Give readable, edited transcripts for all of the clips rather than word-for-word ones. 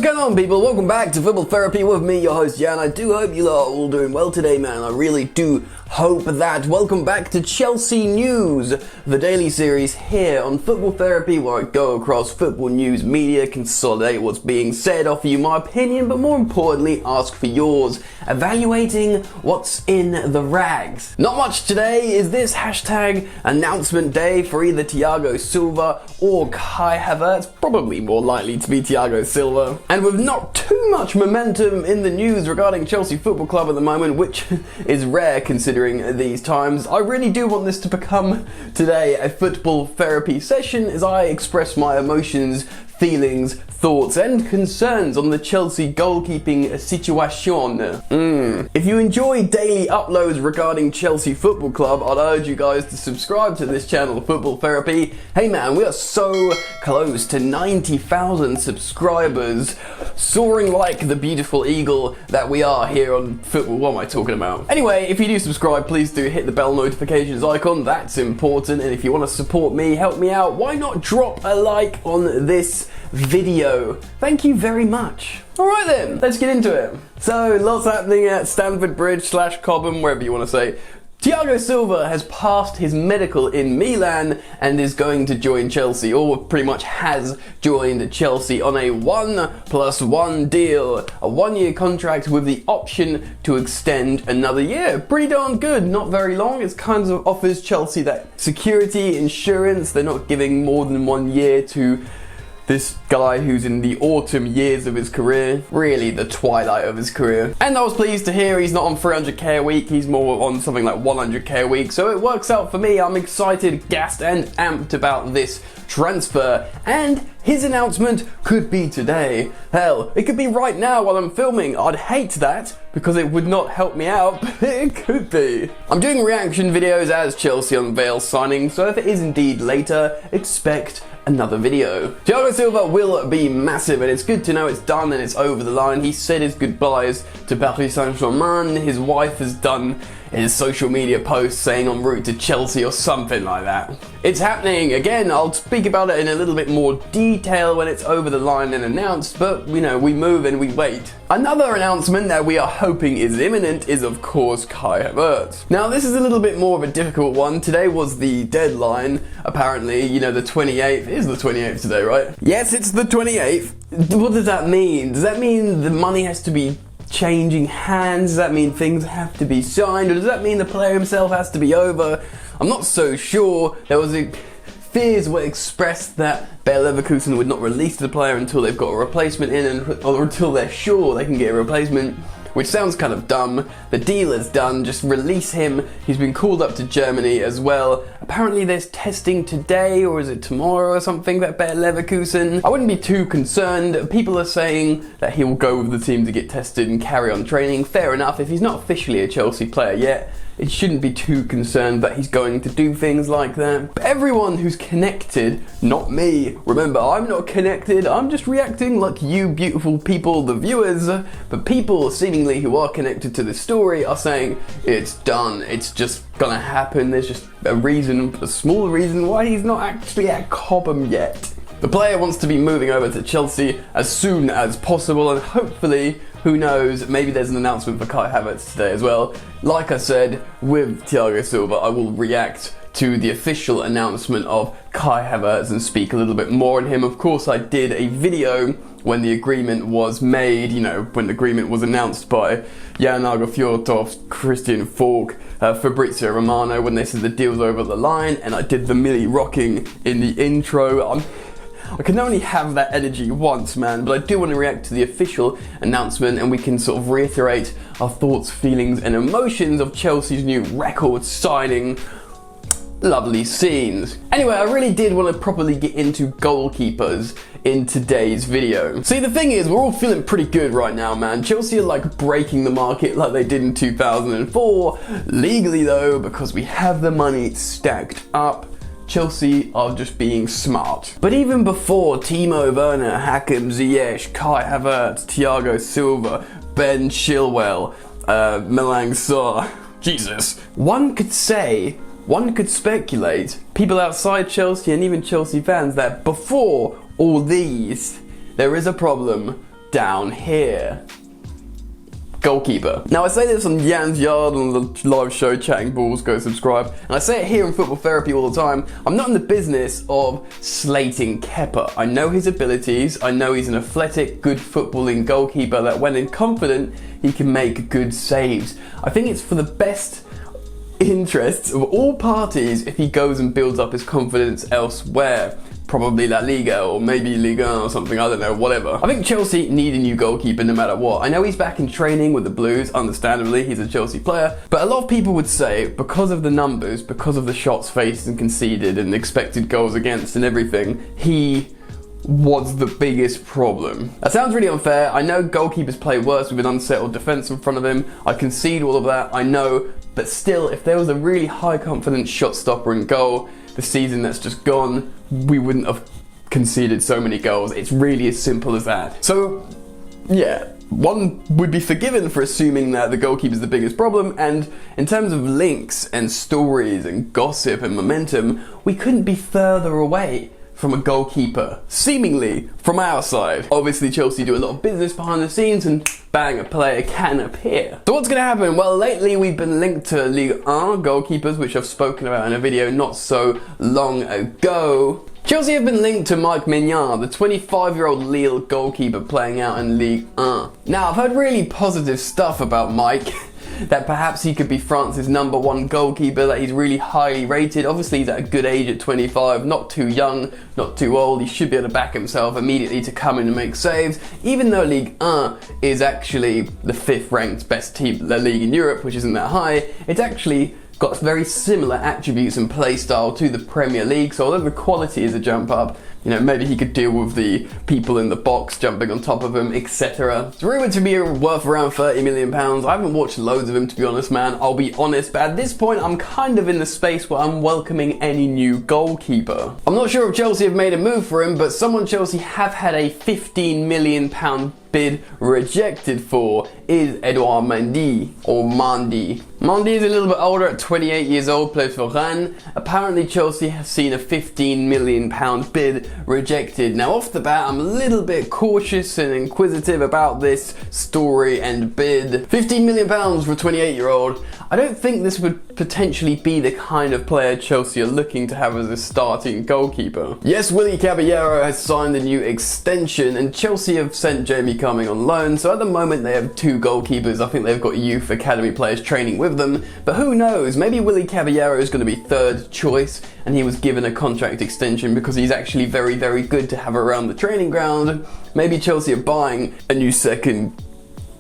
going on, people? Welcome back to Football Therapy with me, your host Jan. I do hope you are all doing well today, man. I really do hope that. Welcome back to Chelsea News, the daily series here on Football Therapy, where I go across football news media, consolidate what's being said, offer you my opinion, but more importantly, ask for yours, evaluating what's in the rags. Not much today. Is this hashtag announcement day for either Thiago Silva or Kai Havertz? Probably more likely to be Thiago Silva. And with not too much momentum in the news regarding Chelsea Football Club at the moment, which is rare considering these times, I really do want this to become today a football therapy session as I express my emotions, feelings, thoughts and concerns on the Chelsea goalkeeping situation. If you enjoy daily uploads regarding Chelsea Football Club, I'd urge you guys to subscribe to this channel, Football Therapy. Hey man, we are so close to 90,000 subscribers, soaring like the beautiful eagle that we are here on Football. What am I talking about? Anyway, if you do subscribe, please do hit the bell notifications icon. That's important. And if you want to support me, help me out, why not drop a like on this video? Thank you very much. Alright then, let's get into it. So, lots happening at Stamford Bridge / Cobham, wherever you want to say. Thiago Silva has passed his medical in Milan and is going to join Chelsea, or pretty much has joined Chelsea on a 1+1 deal. A 1-year contract with the option to extend another year. Pretty darn good, not very long. It kind of offers Chelsea that security, insurance. They're not giving more than 1 year to this guy who's in the autumn years of his career, really the twilight of his career. And I was pleased to hear he's not on 300k a week, he's more on something like 100k a week, so it works out for me. I'm excited, gassed and amped about this transfer, and his announcement could be today. Hell, it could be right now while I'm filming. I'd hate that because it would not help me out, but it could be. I'm doing reaction videos as Chelsea unveil signing, so if it is indeed later, expect another video. Thiago Silva will be massive, and it's good to know it's done and it's over the line. He said his goodbyes to Paris Saint-Germain. His wife has done his social media post saying en route to Chelsea or something like that. It's happening. Again, I'll speak about it in a little bit more detail when it's over the line and announced, but you know, we move and we wait. Another announcement that we are hoping is imminent is of course Kai Havertz. Now this is a little bit more of a difficult one. Today was the deadline, apparently, you know, the 28th. It is the 28th today, right? Yes, it's the 28th. What does that mean? Does that mean the money has to be changing hands? Does that mean things have to be signed? Or does that mean the player himself has to be over? I'm not so sure. There was fears were expressed that Bayer Leverkusen would not release the player until they've got a replacement in, or until they're sure they can get a replacement, which sounds kind of dumb. The deal is done, just release him. He's been called up to Germany as well. Apparently there's testing today, or is it tomorrow or something, that Bayer Leverkusen. I wouldn't be too concerned. People are saying that he will go with the team to get tested and carry on training. Fair enough, if he's not officially a Chelsea player yet, it shouldn't be too concerned that he's going to do things like that. But everyone who's connected, not me, remember, I'm not connected, I'm just reacting like you beautiful people, the viewers, but people seemingly who are connected to this story are saying it's done, it's just gonna happen. There's just a reason, a small reason why he's not actually at Cobham yet. The player wants to be moving over to Chelsea as soon as possible, and hopefully, who knows, maybe there's an announcement for Kai Havertz today as well. Like I said, with Thiago Silva, I will react to the official announcement of Kai Havertz and speak a little bit more on him. Of course, I did a video when the agreement was made, you know, when the agreement was announced by Yannick, Fjortoft, Christian Falk, Fabrizio Romano, when they said the deal's over the line, and I did the Millie rocking in the intro. I can only have that energy once, man, but I do want to react to the official announcement, and we can sort of reiterate our thoughts, feelings and emotions of Chelsea's new record signing. Lovely scenes. Anyway, I really did want to properly get into goalkeepers in today's video. See, the thing is, we're all feeling pretty good right now, man. Chelsea are like breaking the market like they did in 2004. Legally though, because we have the money stacked up, Chelsea are just being smart. But even before Timo, Werner, Hakim Ziyech, Kai Havertz, Thiago Silva, Ben Chilwell, Malang Sarr, Jesus, one could speculate, people outside Chelsea and even Chelsea fans, that before all these, there is a problem down here. Goalkeeper. Now I say this on Jan's Yard on the live show Chatting Balls, go subscribe, and I say it here in Football Therapy all the time. I'm not in the business of slating Kepa. I know his abilities, I know he's an athletic, good footballing goalkeeper that when in confident, he can make good saves. I think it's for the best interests of all parties if he goes and builds up his confidence elsewhere. Probably La Liga or maybe Ligue 1 or something, I don't know, whatever. I think Chelsea need a new goalkeeper no matter what. I know he's back in training with the Blues, understandably, he's a Chelsea player, but a lot of people would say because of the numbers, because of the shots faced and conceded and expected goals against and everything, he was the biggest problem. That sounds really unfair. I know goalkeepers play worse with an unsettled defence in front of him. I concede all of that, I know, but still, if there was a really high confidence shot stopper in goal, the season that's just gone, we wouldn't have conceded so many goals. It's really as simple as that. So, yeah, one would be forgiven for assuming that the goalkeeper is the biggest problem, and in terms of links and stories and gossip and momentum, we couldn't be further away from a goalkeeper, seemingly from our side. Obviously Chelsea do a lot of business behind the scenes and bang, a player can appear. So what's going to happen? Well, lately we've been linked to Ligue 1 goalkeepers, which I've spoken about in a video not so long ago. Chelsea have been linked to Mike Maignan, the 25-year-old Lille goalkeeper playing out in Ligue 1. Now, I've heard really positive stuff about Mike. That perhaps he could be France's #1 goalkeeper, that he's really highly rated. Obviously he's at a good age at 25, not too young, not too old. He should be able to back himself immediately to come in and make saves, even though Ligue 1 is actually the 5th ranked best team, La Ligue in Europe, which isn't that high. It's actually got very similar attributes and play style to the Premier League, so although the quality is a jump up, you know, maybe he could deal with the people in the box jumping on top of him, etc. It's rumoured to be worth around £30 million. I haven't watched loads of him, to be honest, man, I'll be honest, but at this point I'm kind of in the space where I'm welcoming any new goalkeeper. I'm not sure if Chelsea have made a move for him, but someone Chelsea have had a £15 million bid rejected for is Edouard Mendy, or Mendy. Mendy is a little bit older, at 28 years old, plays for Rennes. Apparently Chelsea has seen a £15 million bid rejected. Now off the bat, I'm a little bit cautious and inquisitive about this story and bid. £15 million for a 28-year-old. I don't think this would potentially be the kind of player Chelsea are looking to have as a starting goalkeeper. Yes, Willy Caballero has signed a new extension and Chelsea have sent Jamie Cumming on loan, so at the moment they have 2 goalkeepers. I think they've got youth academy players training with them, but who knows, maybe Willy Caballero is going to be 3rd choice and he was given a contract extension because he's actually very, very good to have around the training ground. Maybe Chelsea are buying a new 2nd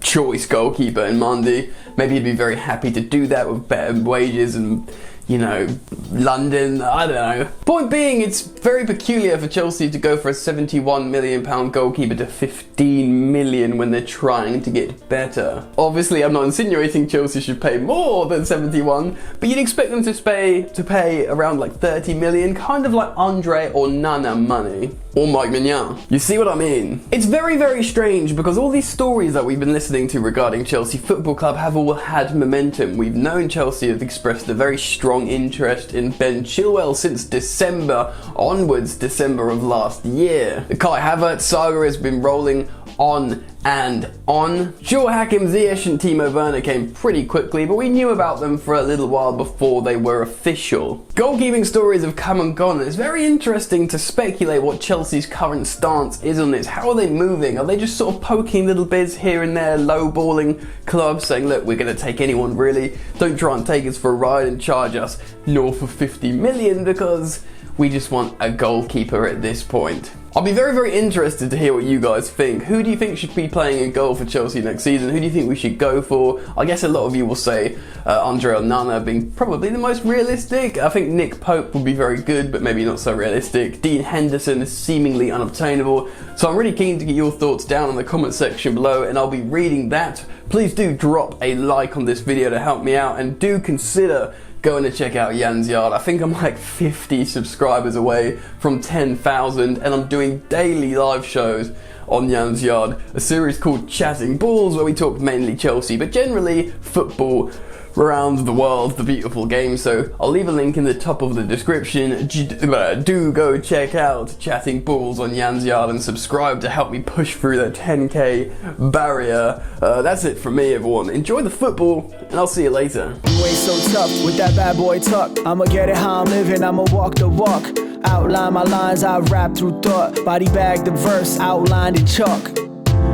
choice goalkeeper in Mendy. Maybe he'd be very happy to do that with better wages and, you know, London, I don't know. Point being, it's very peculiar for Chelsea to go for a £71 million goalkeeper to 15 million when they're trying to get better. Obviously, I'm not insinuating Chelsea should pay more than 71, but you'd expect them to pay around like 30 million, kind of like Andre or Nana money. Or Mike Maignan. You see what I mean? It's very, very strange because all these stories that we've been listening to regarding Chelsea Football Club have all had momentum. We've known Chelsea have expressed a very strong interest in Ben Chilwell since December onwards, December of last year. The Kai Havertz saga has been rolling on and on. Sure, Hakim Ziyech and Timo Werner came pretty quickly, but we knew about them for a little while before they were official. Goalkeeping stories have come and gone, and it's very interesting to speculate what Chelsea's current stance is on this. How are they moving? Are they just sort of poking little bits here and there, low-balling clubs, saying, look, we're going to take anyone really, don't try and take us for a ride and charge us north of 50 million because we just want a goalkeeper at this point. I'll be very, very interested to hear what you guys think. Who do you think should be playing in goal for Chelsea next season? Who do you think we should go for? I guess a lot of you will say Andre Onana being probably the most realistic. I think Nick Pope would be very good, but maybe not so realistic. Dean Henderson is seemingly unobtainable. So I'm really keen to get your thoughts down in the comment section below, and I'll be reading that. Please do drop a like on this video to help me out, and do consider going to check out Jan's Yard. I think I'm like 50 subscribers away from 10,000, and I'm doing daily live shows on Jan's Yard, a series called Chatting Balls where we talk mainly Chelsea, but generally football around the world, the beautiful game. So I'll leave a link in the top of the description. Do go check out Chatting Balls on Yan's Yard and subscribe to help me push through the 10k barrier. That's it from me, everyone. Enjoy the football, and I'll see you later. You ain't so tough with that bad boy tuck. I'ma get it how I'm living, I'ma walk the walk. Outline my lines, I rap through thought. Body bag the verse, outlined in chalk.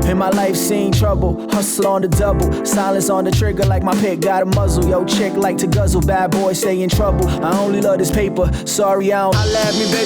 In my life seen trouble, hustle on the double. Silence on the trigger like my pick got a muzzle. Yo chick like to guzzle, bad boy stay in trouble. I only love this paper, sorry I don't. I love me baby